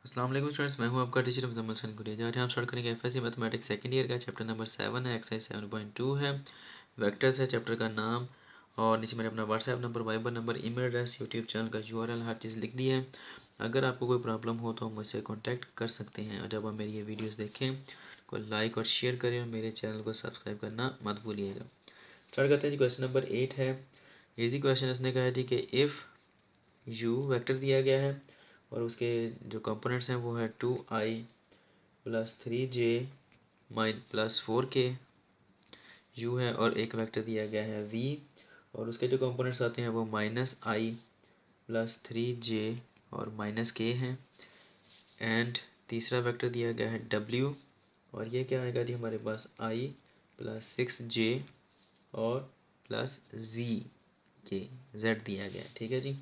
अस्सलाम वालेकुम स्टूडेंट्स, मैं हूं आपका टीचर मुजम्मिल हसन गुरेजा। आज हम स्टार्ट करेंगे एफएससी मैथमेटिक्स सेकंड ईयर का चैप्टर नंबर 7 है, एक्सरसाइज 7.2 है, वेक्टर्स है चैप्टर का नाम। और नीचे मैंने अपना WhatsApp number, Viber number, email address, YouTube channel का यूआरएल हर चीज़ लिख दी है। अगर आपको कोई प्रॉब्लम हो तो मुझसे कॉन्टैक्ट कर सकते हैं। और जब आप मेरी ये वीडियोज़ देखें को लाइक और शेयर करें और मेरे चैनल को सब्सक्राइब करना मत भूलिएगा। स्टार्ट करते हैं जी। क्वेश्चन नंबर 8 है, इजी क्वेश्चन। इसने कहा है जी कि इफ़ यू वेक्टर दिया गया है और उसके जो कंपोनेंट्स हैं वो है 2i plus 3j plus 4k u है, और एक वेक्टर दिया गया है v और उसके जो कंपोनेंट्स आते हैं वो -i प्लस 3j और -k हैं। एंड तीसरा वेक्टर दिया गया है w और ये क्या आएगा जी हमारे पास i प्लस 6j और प्लस z दिया गया है। ठीक है जी।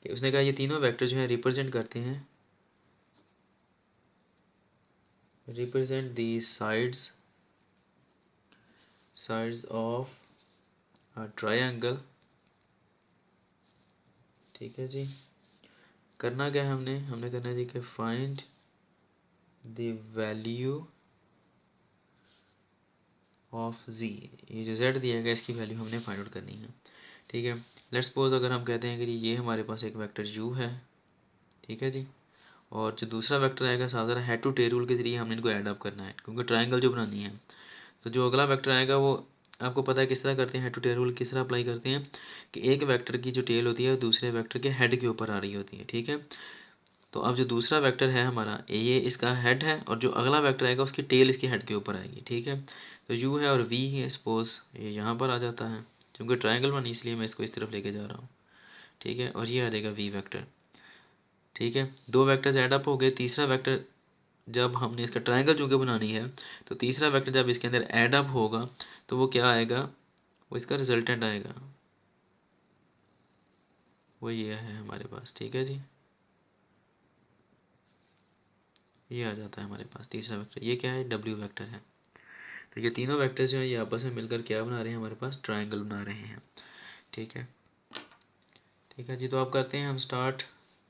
उसने कहा ये तीनों वेक्टर जो है रिप्रेजेंट करते हैं, represent the sides of a triangle. ठीक है जी। करना क्या है हमने करना है जी कि find the value of z। ये जो z दिया गया इसकी वैल्यू हमने फाइंड आउट करनी है। ठीक है। लेट्स सपोज अगर हम कहते हैं कि ये हमारे पास एक वेक्टर u है। ठीक है जी। और जो दूसरा वेक्टर आएगा साधारण हेड टू टेल रूल के जरिए हमने इनको ऐड अप करना है, क्योंकि ट्रायंगल जो बनानी है। तो जो अगला वेक्टर आएगा वो आपको पता है किस तरह करते हैं, हेड टू टेल रूल किस तरह अप्लाई करते हैं कि एक वेक्टर की जो टेल होती है दूसरे वेक्टर के हेड के ऊपर आ रही होती है। ठीक है। तो अब जो दूसरा वेक्टर है हमारा ये इसका हेड है और जो अगला वेक्टर आएगा उसकी टेल इसके हेड के ऊपर आएगी। ठीक है। तो यू है और वी है, सपोज ये यहाँ पर आ जाता है क्योंकि ट्रायंगल बनी इसलिए मैं इसको इस तरफ लेके जा रहा हूँ। ठीक है। और ये आ जाएगा वी वेक्टर। ठीक है। दो वेक्टर्स ऐड अप हो गए। तीसरा वेक्टर जब हमने इसका ट्रायंगल चूँकि बनानी है तो तीसरा वेक्टर जब इसके अंदर ऐड अप होगा तो वो क्या आएगा, वो इसका रिजल्टेंट आएगा, वो ये है हमारे पास। ठीक है जी। ये आ जाता है हमारे पास तीसरा वेक्टर। ये क्या है, डब्ल्यू वेक्टर है। तो ये तीनों वेक्टर जो है ये आपस में मिलकर क्या बना रहे हैं, हमारे पास ट्रायंगल बना रहे हैं। ठीक है। ठीक है जी। तो अब करते हैं हम स्टार्ट।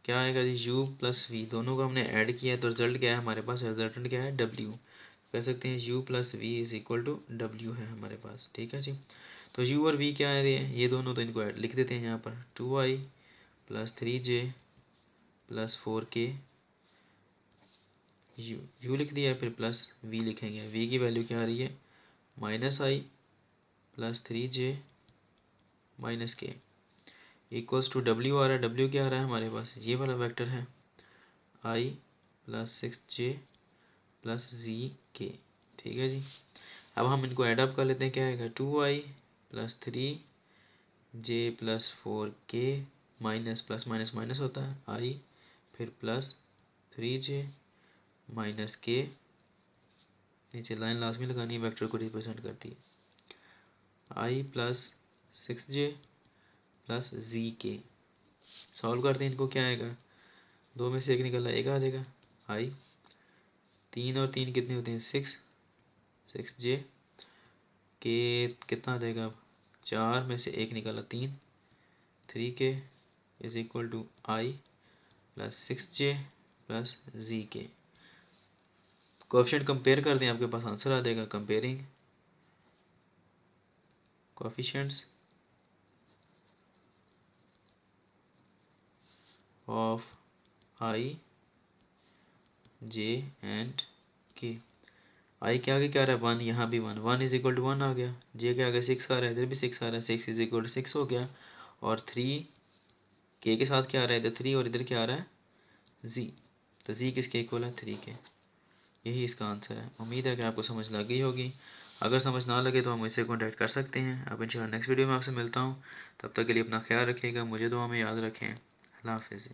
क्या आएगा जी, u प्लस वी दोनों को हमने ऐड किया है तो रिजल्ट क्या है हमारे पास, रिजल्टेंट क्या है w। कह सकते हैं u plus v is equal to w है हमारे पास। ठीक है जी। तो u और v क्या है, ये दोनों तो इनको लिख देते हैं यहाँ पर 2i plus 3j plus 4k। u लिख दिया है, फिर प्लस v लिखेंगे। v की वैल्यू क्या आ रही है, -i प्लस 3j माइनस के इक्वल्स टू w आ रहा है। w क्या आ रहा है हमारे पास, ये वाला वेक्टर है i plus 6j plus z। ठीक है जी। अब हम इनको ऐड अप कर लेते हैं। क्या आएगा, 2i plus 3j plus 4k minus plus minus minus होता है i, फिर प्लस 3j माइनस k, नीचे लाइन लाजमी लगानी है, वेक्टर को रिप्रेजेंट करती है। i plus 6j plus z। Solve करते हैं इनको। क्या आएगा, दो में से एक निकल रहा है, एक आ जाएगा i, 3 और 3 कितने होते हैं 6j के कितना आ जाएगा, अब 4 में से एक निकाला 3, 3k is equal to i plus 6j plus z। Coefficient compare कर दें, आपके पास आंसर आ जाएगा। Comparing coefficients of i, j and k। I के आगे क्या आ रहा है 1, यहाँ भी 1 इज इक्वल टू 1 आ गया। जे के आगे 6 आ रहा है, इधर भी 6 आ रहा है, 6 इज इक्वल टू 6 हो गया। और 3 के साथ क्या आ रहा है, इधर 3 और इधर क्या आ रहा है z। तो z किसके इक्वल है, 3 के। यही इसका आंसर है। उम्मीद है कि आपको समझ लग गई होगी। अगर समझ ना लगे तो हम मुझसे कॉन्टैक्ट कर सकते हैं। अब इंशाल्लाह नेक्स्ट वीडियो में आपसे मिलता हूँ। तब तक के लिए अपना ख्याल रखिएगा, मुझे दुआ में याद रखें। अल्लाह हाफिज़।